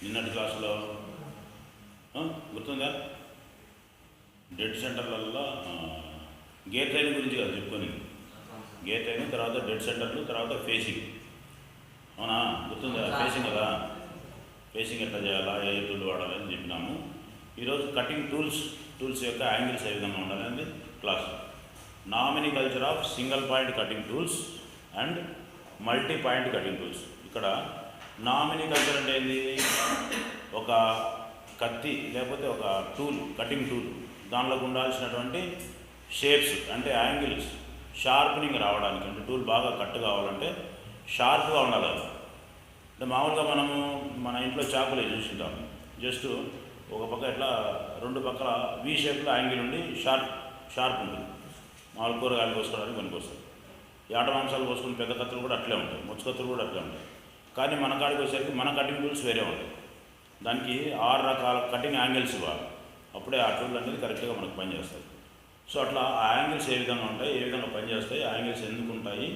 నిన్నటి క్లాసులో గుర్తుందా? డెడ్ సెంటర్లలో గేర్ ట్రైన్ గురించి కదా చెప్పుకొని, గేర్ ట్రైన్ తర్వాత డెడ్ సెంటర్లు తర్వాత ఫేసింగ్, అవునా? గుర్తుందా? ఫేసింగ్ కదా, ఫేసింగ్ ఎట్లా చేయాలా, ఏ టూల్ వాడాలి అని చెప్పినాము. ఈరోజు కటింగ్ టూల్స్ యొక్క యాంగిల్స్ ఏ విధంగా ఉండాలని class. Nomenclature of single point cutting tools and multi point cutting tools. ఇక్కడ నామినికల్చర్ అంటే ఏంది? ఒక కత్తి లేకపోతే ఒక టూల్, కటింగ్ టూల్, దానిలోకి ఉండాల్సినటువంటి షేప్స్ అంటే యాంగిల్స్ షార్ప్నింగ్ రావడానికి, అంటే టూల్ బాగా కట్ కావాలంటే షార్ప్గా ఉండాలి. అంటే మామూలుగా మనము మన ఇంట్లో చాకులే చూసింటాం, జస్ట్ ఒక పక్క ఇట్లా రెండు పక్కల వీ షేప్లో యాంగిల్ ఉండి షార్ప్ ఉంటుంది. మామూలు కూరగాయలు కోసుకోవడానికి పనికొస్తుంది. ఆట మాంసాలు కోసుకుని పెద్ద కత్తులు కూడా అట్లే ఉంటాయి, ముచ్చు కత్తులు కూడా అట్లే ఉంటాయి. కానీ మన కాడికి వచ్చేసరికి మన కటింగ్ టూల్స్ వేరే ఉంటాయి. దానికి 6 రకాల కటింగ్ యాంగిల్స్ ఇవ్వాలి, అప్పుడే ఆ టూల్ అనేది కరెక్ట్గా మనకు పనిచేస్తుంది. సో అట్లా ఆ యాంగిల్స్ ఏ విధంగా ఉంటాయి, ఏ విధంగా పనిచేస్తాయి, ఆ యాంగిల్స్ ఎందుకు ఉంటాయి,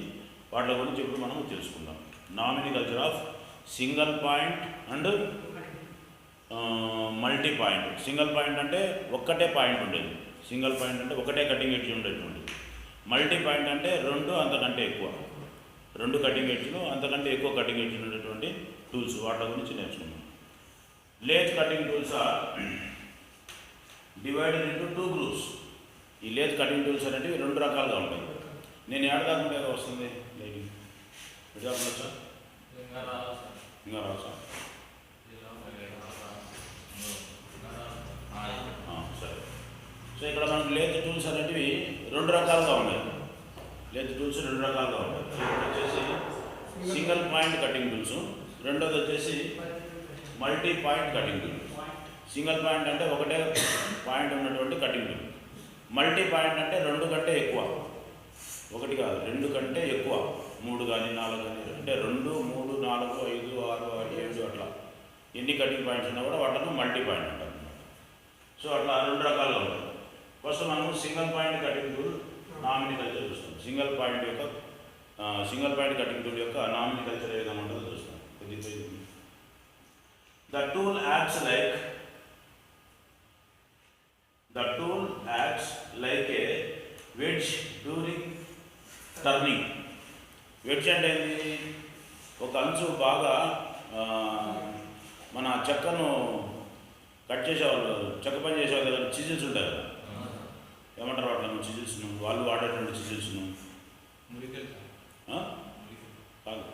వాటి గురించి ఇప్పుడు మనం తెలుసుకుందాం. Nomenclature of single point and multi point. Single point అంటే ఒక్కటే పాయింట్ ఉండేది, సింగిల్ పాయింట్ అంటే ఒకటే కటింగ్ ఎడ్జ్ ఉండేటువంటి. మల్టీ పాయింట్ అంటే 2 అంతకంటే ఎక్కువ, 2 కటింగ్ ఎడ్జ్లు అంతకంటే ఎక్కువ కటింగ్ ఎడ్జ్లు ఉండేటువంటి టూల్స్, వాటి గురించి నేర్చుకున్నాం. Lathe cutting tools are divided into 2 groups. ఈ లేత్ కటింగ్ టూల్స్ అనేవి 2 రకాలుగా ఉంటాయి. నేను ఏడాదికుంటే వస్తుంది లైటింగ్ సార్, ఇంకా రావచ్చా? సరే. సో ఇక్కడ మనకు లేత్ టూల్స్ అనేటివి 2 రకాలుగా ఉన్నాయి. లేత్ టూల్స్ 2 రకాలుగా ఉంటాయి. ఒకటి వచ్చేసి సింగిల్ పాయింట్ కటింగ్ టూల్స్, రెండోది వచ్చేసి multi point cutting tool. Single point అంటే ఒకటే పాయింట్ ఉన్నటువంటి కటింగ్ టూల్. మల్టీ పాయింట్ అంటే 2 కంటే ఎక్కువ, 1 కాదు 2 కంటే ఎక్కువ, 3 కానీ 4 కానీ, అంటే 2, 3, 4, 5, 6, 7 అట్లా ఎన్ని కటింగ్ పాయింట్స్ ఉన్నా కూడా వాటిని మల్టీ పాయింట్ అంటారు. సో అట్లా 2 రకాలుగా ఉంటాయి. ఫస్ట్ మనం సింగిల్ పాయింట్ కటింగ్ టూల్ నామినికల్చర్ చూస్తాం. సింగిల్ పాయింట్ కటింగ్ టూల్ యొక్క నామినికల్చర్ ఏ విధంగా ఉంటుందో చూస్తాం. The tool acts like a wedge during turning. Wedge అంటే ఏంటి? ఒక అంచు బాగా మన చెక్కను కట్ చేసేవాళ్ళు, చెక్క పని చేసేవాళ్ళు దగ్గర చిజిల్స్ ఉంటాయి కదా, ఏమంటారు వాటిని? చిజిల్స్ను, వాళ్ళు వాడేటువంటి చిజిల్స్ను కాదు,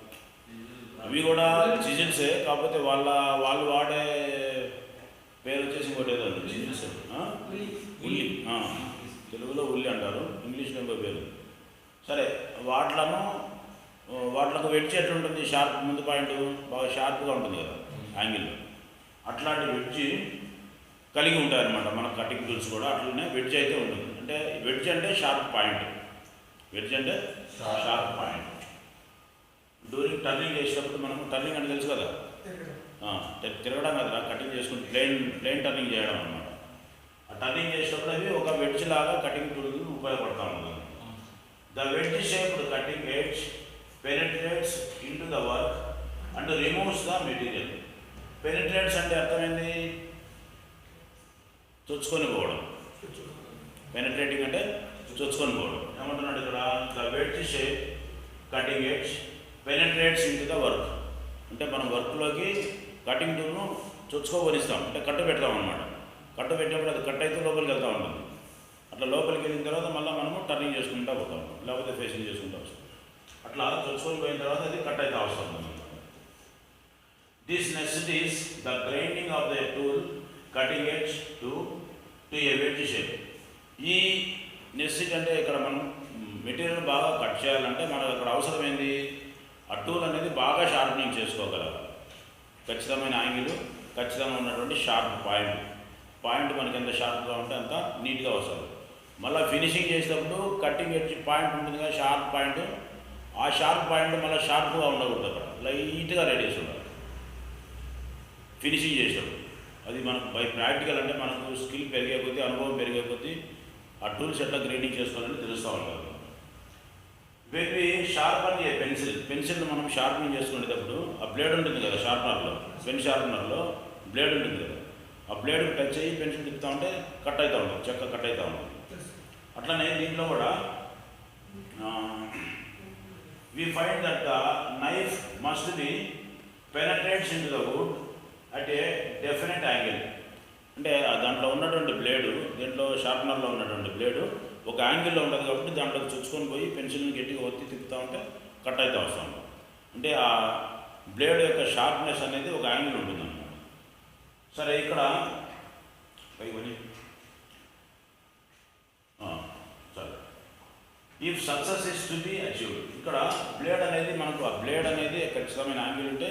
అవి కూడా చిజిల్సే, కాకపోతే వాళ్ళు వాడే పేరు వచ్చేసి ఇంకోటి ఏదో చిజిల్స్, ఉల్లి, తెలుగులో ఉల్లి అంటారు, ఇంగ్లీష్లో ఇంకో పేరు. సరే, వాటిలకు వెడ్జ్ ఎట్లా ఉంటుంది? షార్ప్, ముందు పాయింట్ బాగా షార్ప్గా ఉంటుంది కదా యాంగిల్లో, అట్లాంటి వెడ్జ్ కలిగి ఉంటాయన్నమాట మన కటింగ్ టూల్స్ కూడా. అట్లనే వెడ్జ్ అయితే ఉంటుంది. అంటే వెడ్జ్ అంటే షార్ప్ పాయింట్, వెడ్జ్ అంటే షార్ప్ పాయింట్. డ్యూరింగ్ టర్నింగ్ చేసేటప్పుడు మనము, టర్నింగ్ అంటే తెలుసు కదా, తిరగడం కదా, కటింగ్ చేసుకుంటే ప్లేన్ టర్నింగ్ చేయడం అనమాట. ఆ టర్నింగ్ చేసేటప్పుడు అవి ఒక వెడ్జ్ లాగా కటింగ్ టూల్ ఉపయోగపడతా ఉంటుంది. The wedge shaped cutting edge penetrates into the work and removes the material. Penetrates అంటే అర్థమైంది? చొచ్చుకొని పోవడం. పెనిట్రేటింగ్ అంటే చొచ్చుకొని పోవడం. ఏమంటున్నాడు ఇక్కడ? The wedge shape cutting edge penetrates into the work. అంటే మనం వర్క్లోకి కటింగ్ టూల్ను చొచ్చుకోవనిస్తాం, అంటే కట్టు పెడతాం అనమాట. కట్టు పెట్టినప్పుడు అది కట్ అయితే లోపలికి వెళ్తూ ఉంటుంది. అట్లా లోపలికి వెళ్ళిన తర్వాత మళ్ళీ మనము టర్నింగ్ చేసుకుంటూ పోతాం, లేకపోతే ఫేసింగ్ చేసుకుంటూ వస్తాం. అట్లా చొచ్చుకొని పోయిన తర్వాత అది కట్ అయితే అవసరం. This necessities the grinding of the tool cutting edge to A wedge shape. ఈ నెసెసిటీ అంటే ఇక్కడ మనం మెటీరియల్ బాగా కట్ చేయాలంటే మనకు అక్కడ అవసరం ఏంది? ఆ టూల్ అనేది బాగా షార్ప్నింగ్ చేసుకోగలరు. ఖచ్చితమైన యాంగిల్, ఖచ్చితంగా ఉన్నటువంటి షార్ప్ పాయింట్ మనకి ఎంత షార్ప్గా ఉంటే అంత నీట్గా వస్తుంది. మళ్ళీ ఫినిషింగ్ చేసేటప్పుడు కటింగ్ ఎడ్జ్ పాయింట్ ఉంటుంది కదా, షార్ప్ పాయింట్, ఆ షార్ప్ పాయింట్ మళ్ళీ షార్ప్గా ఉండకూడదు, అక్కడ లైట్గా రేడియస్ ఉండాలి ఫినిషింగ్ చేసేటప్పుడు. అది మనకు బై ప్రాక్టికల్ అంటే మనకు స్కిల్ పెరిగే కొద్దీ, అనుభవం పెరిగే కొద్దీ ఆ టూల్స్ ఎట్లా గ్రేడింగ్ చేసుకోవాలని తెలుస్తూ ఉంటారు. బేబీ షార్పన్ ఏ పెన్సిల్ మనం షార్పనింగ్ చేసుకునేటప్పుడు ఆ బ్లేడ్ ఉంటుంది కదా షార్పనర్లో, పెన్ షార్పనర్లో బ్లేడ్ ఉంటుంది కదా, ఆ బ్లేడ్కి టచ్ అయ్యి పెన్సిల్ తిప్పుతూ ఉంటే కట్ అవుతూ ఉంటుంది, చెక్క కట్ అవుతూ ఉంటుంది. అట్లనే దీంట్లో కూడా we find that the knife must be penetrates into the wood at a definite angle. అంటే దాంట్లో ఉన్నటువంటి బ్లేడు, దీంట్లో షార్పనర్లో ఉన్నటువంటి బ్లేడు ఒక యాంగిల్లో ఉంటుంది కాబట్టి దాంట్లోకి చుచ్చుకొని పోయి పెన్సిల్ని గట్టిగా ఒత్తి తిప్పుతూ ఉంటే కట్ అవుతూ వస్తాం. అంటే ఆ బ్లేడ్ యొక్క షార్ప్నెస్ అనేది ఒక యాంగిల్ ఉంటుంది అన్నమాట. సరే ఇక్కడ పైకి సరే, if success is to be achieved, ఇక్కడ బ్లేడ్ అనేది మనకు ఆ బ్లేడ్ అనేది ఖచ్చితమైన యాంగిల్ ఉంటే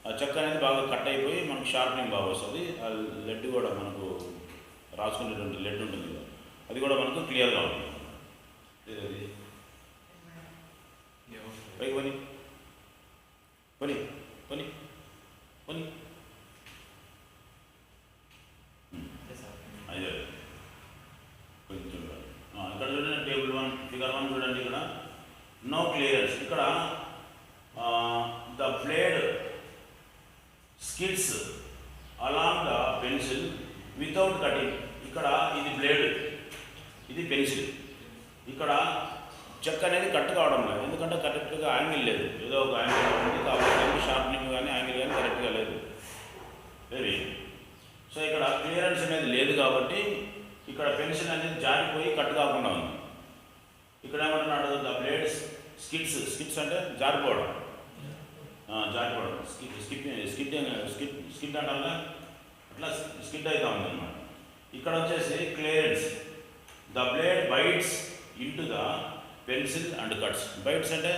ఆ చెక్క అనేది బాగా కట్ అయిపోయి మనకు షార్ప్నింగ్ బాగా వస్తుంది. ఆ లెడ్ కూడా మనకు రాసుకునేటువంటి లెడ్ ఉంటుంది కదా, అది కూడా మనకు క్లియర్గా ఉంటుంది. అది పైకి పని పని పని పని అదే కొంచెం ఇక్కడ చూడండి, టేబుల్ 1 ఫిగర్ 1 చూడండి. ఇక్కడ నో క్లియరెన్స్, ఇక్కడ the blade skids along the pencil without cutting. ఇక్కడ ఇది బ్లేడ్, ఇది పెన్సిల్. ఇక్కడ చెక్క అనేది కట్ కావడం లేదు, ఎందుకంటే కరెక్ట్గా యాంగిల్ లేదు, ఏదో ఒక యాంగిల్ ఉంది కాబట్టి షార్ప్నింగ్ కానీ యాంగిల్ కానీ కరెక్ట్గా లేదు వెరీ. సో ఇక్కడ క్లియరెన్స్ అనేది లేదు కాబట్టి ఇక్కడ పెన్సిల్ అనేది జారిపోయి కట్ కాకుండా ఉంది. ఇక్కడ ఏమంటున్నాడు, ద బ్లేడ్ స్కిడ్స్ అంటే జారిపోవడం, స్కిడ్ అంటారా, అట్లా స్కిడ్ అవుతా ఉంది అన్నమాట. ఇక్కడ వచ్చేసి clearance, the blade bites into the pencil and cuts. Bites అంటే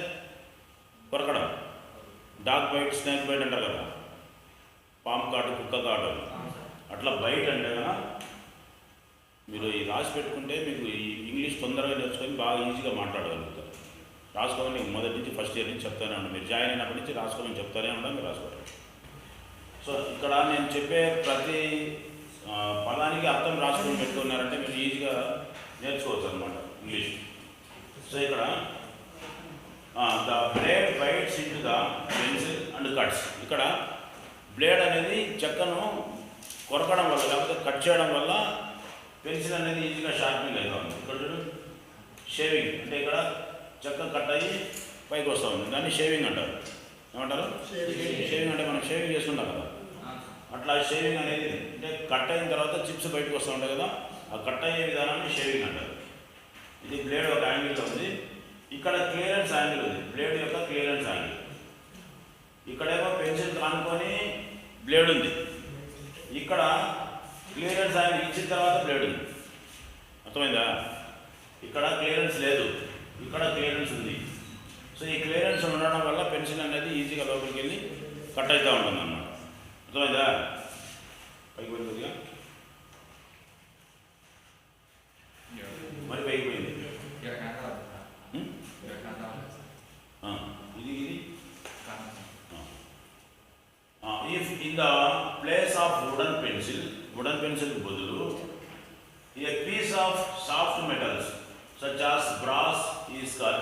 కొరకడం, డాగ్ బైట్, స్నేక్ బైట్ అంటారు కదా, పాము కాటు, కుక్క కాటు, అట్లా బైట్ అంటే కదా. మీరు ఈ రాసి పెట్టుకుంటే మీకు ఈ ఇంగ్లీష్ తొందరగా నేర్చుకొని బాగా ఈజీగా మాట్లాడగలుగుతారు. రాసుకోమని మొదటి నుంచి ఫస్ట్ ఇయర్ నుంచి చెప్తానే ఉన్నాను, మీరు జాయిన్ అయినప్పటి నుంచి రాసుకోమని చెప్తానే ఉన్నాను, మీరు రాసుకోవాలి. సో ఇక్కడ నేను చెప్పే ప్రతి పదానికి అర్థం రాసుకొని పెట్టుకున్నారంటే మీరు ఈజీగా నేర్చుకోవచ్చు అనమాట ఇంగ్లీష్. సో ఇక్కడ the blade bites into the pencil and cuts. ఇక్కడ బ్లేడ్ అనేది చెక్కను కొరకడం వల్ల లేకపోతే కట్ చేయడం వల్ల పెన్సిల్ అనేది ఈజీగా షార్పింగ్ అవుతా ఉంది. ఇక్కడ షేవింగ్ అంటే ఇక్కడ చెక్క కట్ అయ్యి పైకి వస్తూ ఉంది, దాన్ని షేవింగ్ అంటారు. ఏమంటారు? షేవింగ్ అంటే మనం షేవింగ్ చేసుకుంటాం కదా, అట్లా షేవింగ్ అనేది అంటే కట్ అయిన తర్వాత చిప్స్ బయటకు వస్తూ ఉంటాయి కదా, ఆ కట్ అయ్యే విధానాన్ని షేవింగ్ అంటారు. ఇది బ్లేడ్ ఒక యాంగిల్లో ఉంది, ఇక్కడ క్లియరెన్స్ యాంగిల్ ఉంది, బ్లేడ్ యొక్క క్లియరెన్స్ యాంగిల్. ఇక్కడేమో పెన్సిల్ కానుకొని బ్లేడ్ ఉంది, ఇక్కడ క్లియరెన్స్ యాంగిల్ ఇచ్చిన తర్వాత బ్లేడ్ ఉంది. అర్థమైందా? ఇక్కడ క్లియరెన్స్ లేదు, ఇక్కడ క్లియరెన్స్ ఉంది. సో ఈ క్లియరెన్స్ ఉండడం వల్ల పెన్సిల్ అనేది ఈజీగా లోపలికి వెళ్ళి కట్ అవుతూ ఉంటుంది అన్నమాట. అర్థమైందా? పైకి పోయింది కొద్దిగా, మరి పైకి పోయింది. ఇది ఇది if in the place of wooden pencil బదులు a piece of soft metals such as brass is cut,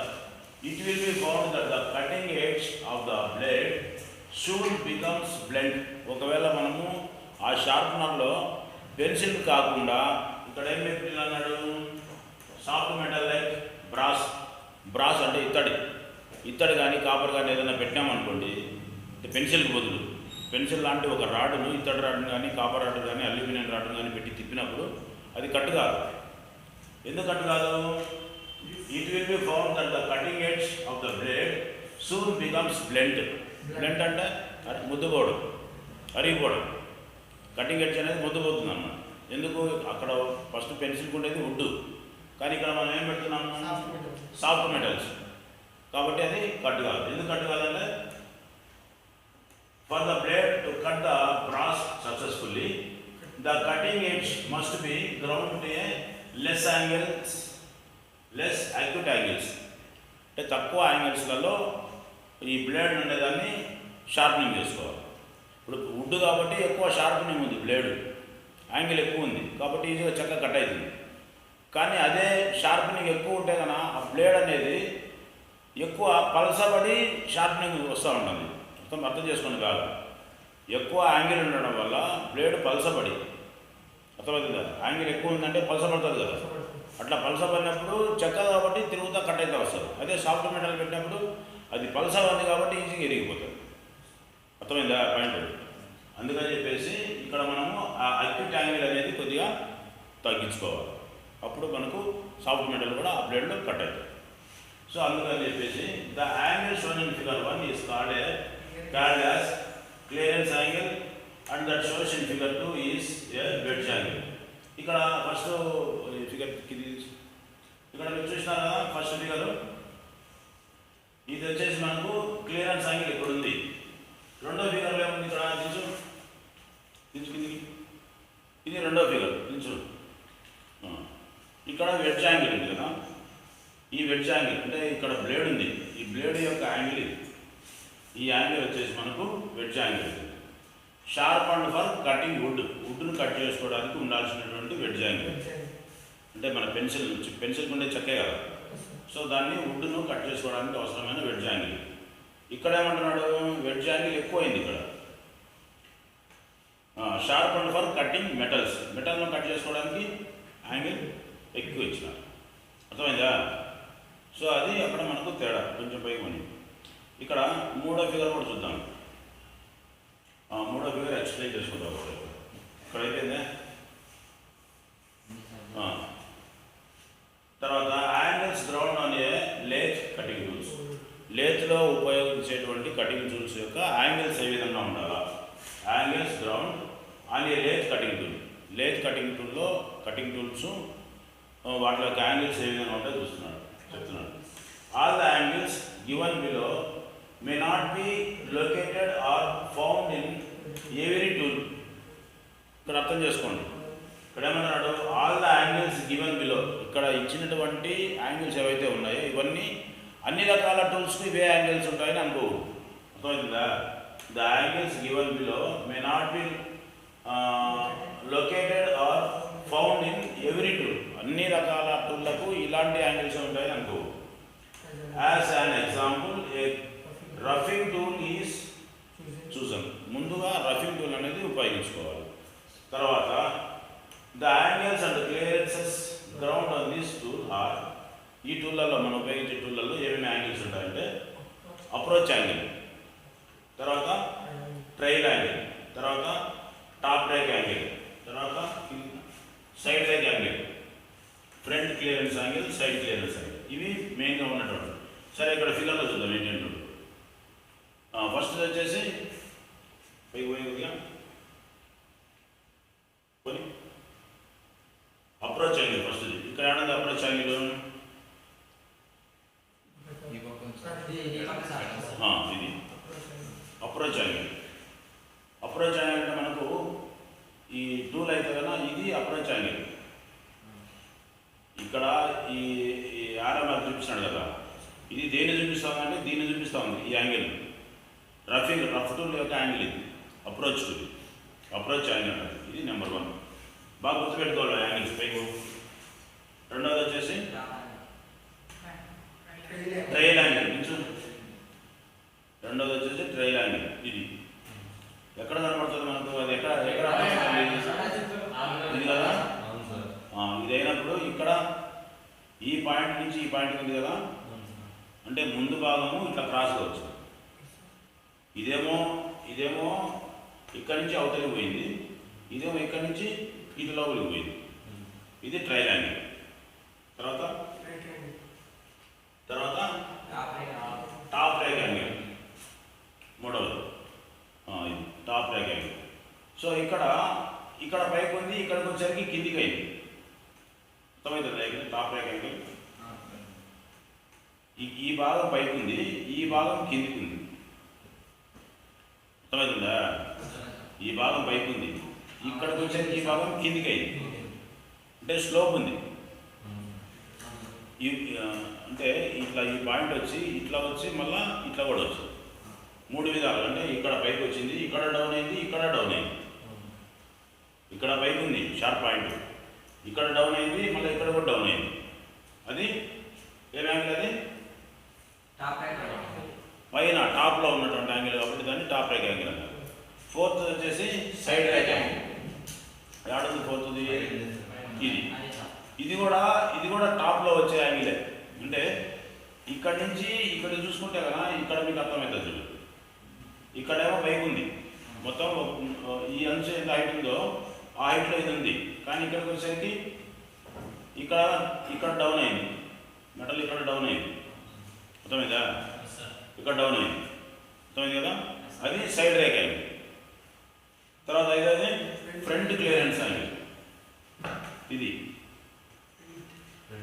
it will be found that the cutting edge of the blade soon becomes blunt. ఒకవేళ మనము ఆ షార్ప్నర్లో pencil కాకుండా ఇక్కడ ఏం పెట్టి అన్నాడు, soft metal like brass అంటే ఇత్తడి కానీ కాపర్ కానీ ఏదైనా పెట్టామనుకోండి, పెన్సిల్కి బదులు పెన్సిల్ లాంటి ఒక రాడును, ఇత్తడి రాడును కానీ కాపర్ రాడు కానీ అల్యూమినియం రాడును కానీ పెట్టి తిప్పినప్పుడు అది కట్ కాదు. ఎందుకు కట్ కాదు? It will be found that the cutting edge of the blade soon becomes blunt. Blunt అంటే ముద్దుపోవడం, అరిగిపోవడం. కటింగ్ ఎడ్జ్ అనేది ముద్దుపోతుంది అన్నమాట. ఎందుకు? అక్కడ ఫస్ట్ పెన్సిల్కి ఉండేది వుడ్, కానీ ఇక్కడ మనం ఏం పెడుతున్నాము, సాఫ్ట్ మెటల్స్, కాబట్టి అది కట్ కాదు. ఎందుకు కట్ కాదంటే for the blade to cut the brass successfully the cutting edge must be ground to A less angles, less acute angles, అంటే తక్కువ యాంగిల్స్లలో ఈ బ్లేడ్ ఉండేదాన్ని షార్పనింగ్ చేసుకోవాలి. ఇప్పుడు వుడ్ కాబట్టి ఎక్కువ షార్పనింగ్ ఉంది, బ్లేడ్ యాంగిల్ ఎక్కువ ఉంది కాబట్టి ఈజీగా చక్కగా కట్ అవుతుంది. కానీ అదే షార్పనింగ్ ఎక్కువ ఉంటే కనుక ఆ బ్లేడ్ అనేది ఎక్కువ పలసబడి షార్పనింగ్ వస్తూ ఉంటుంది. మొత్తం అర్థం చేసుకోండి బాగా. ఎక్కువ యాంగిల్ ఉండడం వల్ల బ్లేడ్ పలసబడి, అర్థమవుతుంది కదా, యాంగిల్ ఎక్కువ ఉందంటే పలసపడుతుంది కదా, అట్లా పలసపడినప్పుడు చెక్క కాబట్టి తిరుగుతా కట్ అయితే వస్తుంది. అదే సాఫ్ట్ మెటల్ పెట్టినప్పుడు అది పలస ఉంది కాబట్టి ఈజీగా ఎరిగిపోతుంది. అర్థమైందా పాయింట్? అందుకని చెప్పేసి ఇక్కడ మనము ఆ అక్యూట్ యాంగిల్ అనేది కొద్దిగా తగ్గించుకోవాలి. అప్పుడు మనకు సాఫ్ట్ మెటల్ కూడా ఆ బ్లేడ్లో కట్ అవుతుంది. సో అందుకని చెప్పేసి the angle shown in figure 1 is called as clearance angle and that shows in figure 2 is a wedge angle. ఇక్కడ ఫస్ట్ ఫిగర్ ఇక్కడ మీరు చూసినారు కదా, ఫస్ట్ ఫిగర్ ఇది వచ్చేసి మనకు క్లియరెన్స్ యాంగిల్ ఇక్కడ ఉంది. రెండో ఫిగర్లో ఏముంది ఇక్కడ దించుకుంది, ఇది రెండో ఫిగర్ దించు. ఇక్కడ వెడ్జ్ యాంగిల్ ఉంది కదా, ఈ వెడ్జ్ యాంగిల్ అంటే ఇక్కడ బ్లేడ్ ఉంది, ఈ బ్లేడ్ యొక్క యాంగిల్ ఇది. ఈ యాంగిల్ వచ్చేసి మనకు wedge angle. Sharp and for cutting వుడ్ను కట్ చేసుకోవడానికి ఉండాల్సినటువంటి వెడ్జ్ యాంగిల్. అంటే మన పెన్సిల్ ఉండే చెక్కే కదా, సో దాన్ని వుడ్ను కట్ చేసుకోవడానికి అవసరమైన వెడ్జ్ యాంగిల్. ఇక్కడ ఏమంటున్నాడు, వెడ్జ్ యాంగిల్ ఎక్కువైంది ఇక్కడ. షార్ప్ అండ్ ఫర్ కటింగ్ మెటల్ను కట్ చేసుకోవడానికి యాంగిల్ ఎక్కువ ఇచ్చినారు. అర్థమైందా? సో అది అక్కడ మనకు తేడా కొంచెం పైకి ఉంది. ఇక్కడ మూడో ఫిగర్ కూడా చూద్దాం. మూడో ఫిగర్ ఎక్స్ప్లెయిన్ చేసుకుంటాం. ఇక్కడ అయిపోయిందే. తర్వాత angles ground on a lathe cutting tools. లేత్లో ఉపయోగించేటువంటి కటింగ్ టూల్స్ యొక్క యాంగిల్స్ ఏ విధంగా ఉండాలా? Angles ground on a lathe cutting tool. Lathe cutting టూల్లో కటింగ్ టూల్స్ వాటి యొక్క యాంగిల్స్ ఏ విధంగా ఉంటాయో చెప్తున్నాడు. All the angles given below may not be located or found in every tool. ఇక్కడ అర్థం చేసుకోండి. ఇక్కడ ఏమన్నాడు, all the angles given below, ఇక్కడ ఇచ్చినటువంటి యాంగిల్స్ ఏవైతే ఉన్నాయో ఇవన్నీ అన్ని రకాల టూల్స్కి ఇవే యాంగిల్స్ ఉంటాయని అనుకో. అర్థమవుతుందా? The angles given below may not be located or found in every tool. అన్ని రకాల టూల్లకు ఇలాంటి యాంగిల్స్ ఉంటాయని అనుకో. As an example a roughing tool is చూసాం. ముందుగా రఫింగ్ టూల్ అనేది ఉపయోగించుకోవాలి. తర్వాత the angles and clearances ground on this tool are, ఈ టూళ్ళల్లో మనం ఉపయోగించే టూళ్ళల్లో ఏమేమి యాంగిల్స్ ఉంటాయంటే అప్రోచ్ యాంగిల్, తర్వాత ట్రైల్ యాంగిల్, తర్వాత టాప్ రేక్ యాంగిల్, తర్వాత side rake angle, front clearance angle, side clearance angle. ఇవి మెయిన్గా ఉన్నటువంటి. సరే ఇక్కడ ఫిగర్లో చూద్దాం ఏంటంటే ఫస్ట్ వచ్చేసి పైకి పోయి కొని అప్రోచ్ యాంగిల్ ఫస్ట్. ఇక్కడ ఏమన్నా అప్రోచ్ యాంగిల్ ఇది అప్రోచ్ యాంగిల్. అప్రోచ్ యాంగిల్ అంటే మనకు ఈ టూల్ అయితే కదా, ఇది అప్రోచ్ యాంగిల్. ఇక్కడ ఈ ఆర్ఎంఆర్ చూపిస్తున్నాడు కదా, ఇది దేన్ని చూపిస్తుంది అంటే దీన్ని చూపిస్తూ ఉంది. ఈ యాంగిల్ రఫ్ టూల్ యొక్క యాంగిల్ ఇది అప్రోచ్ టూల్, అప్రోచ్ యాంగిల్ అంటే ఇది నెంబర్ 1. బాగా గుర్తుపెట్టుకోవాలి యాంగిల్స్ పైకి. రెండోది వచ్చేసి ట్రైల్ యాంగిల్. రెండోది వచ్చేసి ట్రైల్ యాంగిల్. ఇది ఎక్కడ కనపడుతుంది మనకు? అది ఎక్కడ ఇది కదా. ఇది అయినప్పుడు ఇక్కడ ఈ పాయింట్ నుంచి ఈ పాయింట్ ఉంది కదా, అంటే ముందు భాగము ఇట్లా క్రాస్ కావచ్చు. ఇదేమో ఇక్కడి నుంచి అవతలికి పోయింది, ఇదేమో ఇక్కడి నుంచి ఇటు లోపలికి పోయింది. ఇది ట్రైల్ యాంగిల్. తర్వాత టాప్ రేక్ యాంగిల్ మూడవది. ఇది టాప్ రేక్ యాంగిల్. సో ఇక్కడ పైకి ఉంది, ఇక్కడికి వచ్చేసరికి కిందికి అయింది. అర్థమవుతుంది? Top rake angle. ఈ భాగం పైకి ఉంది, ఈ భాగం కిందికి ఉంది. అర్థమవుతుందా? ఈ భాగం పైకి ఉంది, ఇక్కడికి వచ్చేసరికి ఈ భాగం కిందికి అయింది. అంటే స్లోప్ ఉంది. ఈ అంటే ఇట్లా ఈ పాయింట్ వచ్చి ఇట్లా వచ్చి మళ్ళీ ఇట్లా కూడా వచ్చింది. 3 విధాలు. అంటే ఇక్కడ పైకి వచ్చింది, ఇక్కడ డౌన్ అయింది, ఇక్కడ డౌన్ అయింది. ఇక్కడ పైకి ఉంది షార్ప్ పాయింట్, ఇక్కడ డౌన్ అయింది, మళ్ళీ ఇక్కడ కూడా డౌన్ అయింది. అది ఏం యాంగిల్? అది పైన టాప్లో ఉన్నటువంటి యాంగిల్ కాబట్టి దాన్ని టాప్ రైట్ యాంగిల్ అంటారు. 4th వచ్చేసి సైడ్ రైట్ యాంగిల్. ఏడుంది 4th? ఇది కూడా టాప్లో వచ్చే యాంగిలే. అంటే ఇక్కడ నుంచి ఇక్కడ చూసుకుంటే కదా, ఇక్కడ మీకు అర్థమవుతుంది చూడు. ఇక్కడేమో పైకి ఉంది మొత్తం, ఈ అంచు ఎంత హైట్ ఉందో ఆ హైట్లో ఇది ఉంది. కానీ ఇక్కడికి వచ్చేసరికి ఇక్కడ డౌన్ అయింది, మెటల్ ఇక్కడ డౌన్ అయింది. అర్థమైందా? ఇక్కడ డౌన్ అయింది. అర్థమైంది కదా? అది సైడ్ రేక్ యాంగిల్. తర్వాత ఐదోది ఫ్రంట్ క్లియరెన్స్ యాంగిల్. ఇది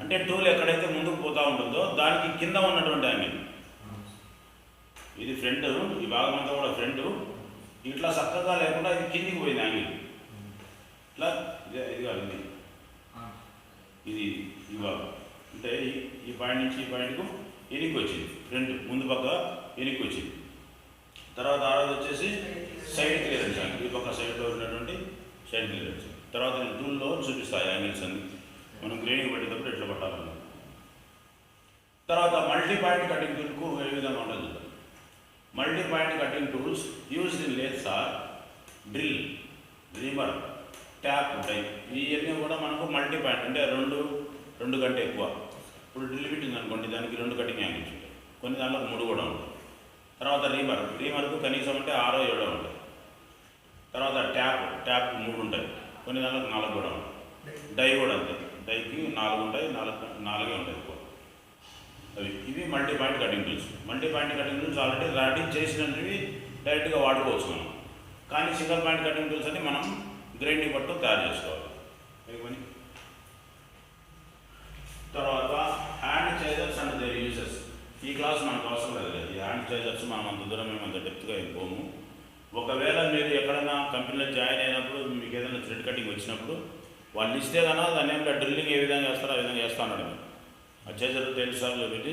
అంటే టూల్ ఎక్కడైతే ముందుకు పోతూ ఉంటుందో దానికి కింద ఉన్నటువంటి యాంగిల్. ఇది ఫ్రంట్, ఈ భాగం అంతా కూడా ఫ్రంట్. ఇట్లా చక్కగా లేకుండా ఇది కిందికి పోయింది యాంగిల్. ఇట్లా ఇది కాదు, ఇది ఈ భాగం. అంటే ఈ పాయింట్ నుంచి ఈ పాయింట్కు ఎనికి వచ్చింది, ఫ్రంట్ ముందు పక్క ఎనికి వచ్చింది. తర్వాత ఆరోది వచ్చేసి సైడ్ క్లియరెన్స్ యాంగిల్. ఈ పక్క సైడ్లో ఉన్నటువంటి సైడ్ క్లియరెన్స్. తర్వాత నేను టూల్లో చూపిస్తాను యాంగిల్స్ అన్ని, మనం గ్రేడింగ్ పెట్టేటప్పుడు ఎట్లా పట్టాలన్నా. తర్వాత మల్టీ పాయింట్ కటింగ్ టూల్కు ఏ విధంగా ఉండదు చూద్దాం. Multi point cutting tools used in lathes or drill, reamer, tap ఉంటాయి. ఇవన్నీ కూడా మనకు మల్టీ పాయింట్ అంటే రెండు కంటే ఎక్కువ. ఇప్పుడు డ్రిల్ బిట్ ఉందనుకోండి, దానికి 2 కటింగ్ యాంగిల్స్ ఉంటాయి, కొన్ని దాంట్లో 3 కూడా ఉంటాయి. తర్వాత రీమర్కు కనీసం అంటే 6 7 ఉంటాయి. తర్వాత ట్యాప్ 3 ఉంటాయి, కొన్ని దాంట్లో 4 కూడా ఉంటాయి. డై కూడా అంతే, డైకి 4 ఉంటాయి, 4 ఉంటాయి ఎక్కువ. ఇవి multi point cutting tools. Multi point cutting tools already ready చేసినవి డైరెక్ట్గా వాడుకోవచ్చు మనం. కానీ సింగిల్ పాయింట్ కటింగ్ టూల్స్ అని మనం గ్రైండింగ్ పట్టు తయారు చేసుకోవాలి. తర్వాత హ్యాండ్ చైజర్స్ అండ్ దేర్ యూజెస్. ఈ క్లాస్ మనకు అవసరం లేదు. ఈ హ్యాండ్ చైజర్స్ మనం అంత దూరం మేము అంత డెప్త్గా వెళ్ళిపోము. ఒకవేళ మీరు ఎక్కడైనా కంపెనీలో జాయిన్ అయినప్పుడు మీకు ఏదైనా థ్రెడ్ కటింగ్ వచ్చినప్పుడు వాళ్ళు ఇస్తే కన్నా దాన్ని ఏమిటో డ్రిల్లింగ్ ఏ విధంగా చేస్తారో ఆ విధంగా చేస్తా అన్నాడు. ఆ చేజర్ తెలుసార్లు పెట్టి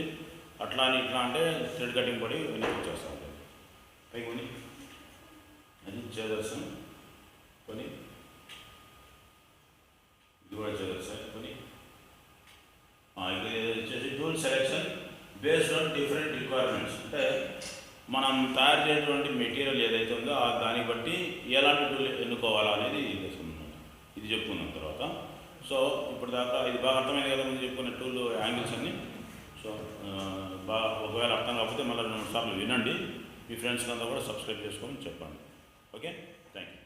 అట్లా అని ఇట్లా అంటే థ్రెడ్ కటింగ్ పడి వెనక్కి వచ్చేస్తూ ఉంటుంది. పైకి కొని అది చేజర్స్ కొని, ఇది కూడా చేజర్స్ కొని. ఇది వచ్చేసి tool selection based on different requirements. అంటే మనం తయారు చేసేటువంటి మెటీరియల్ ఏదైతే ఉందో దాన్ని బట్టి ఎలాంటి టూల్ ఎన్నుకోవాలా అనేది ఇది చెప్పుకున్నాం తర్వాత. సో ఇప్పుడు దాకా ఇది బాగా అర్థమైంది కదా ముందు చెప్పుకున్న టూల్ యాంగిల్స్ అన్ని. సో ఒకవేళ అర్థం కాకపోతే మళ్ళీ 2 సార్లు వినండి, మీ ఫ్రెండ్స్కి అంతా కూడా సబ్స్క్రైబ్ చేసుకొని చెప్పండి. Okay, thank you.